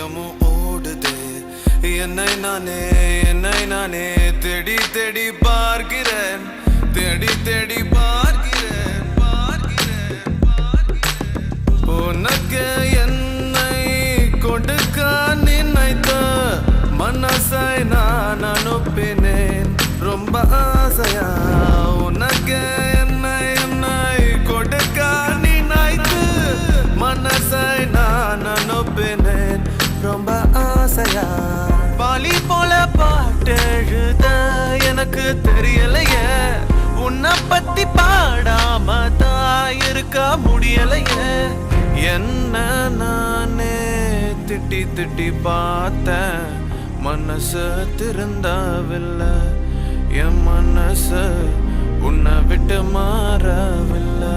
இதயமும் ஓடுதே என்னை நானே தேடி தேடி பார்க்கிறேன் தேடி தேடி பார்க்கிறேன் உனக்கு என்னை கொடுக்க நினைத்த மனசை நான் அனுப்பினேன் ரொம்ப ஆசையா உனக்கு என்னை கொடுக்க நினைத்து மனசை நான் அனுப்பினேன் ரொம்ப ஆசையா பாலி போல பாட்டு எழுத எனக்கு தெரியலையே உன்னை பத்தி பாடாம தான் இருக்க முடியலையே என்ன நானே திட்டி திட்டி பார்த்தேன் மனசு திருந்தவில்லை என் மனசு உன்னை விட்டு மாறவில்லை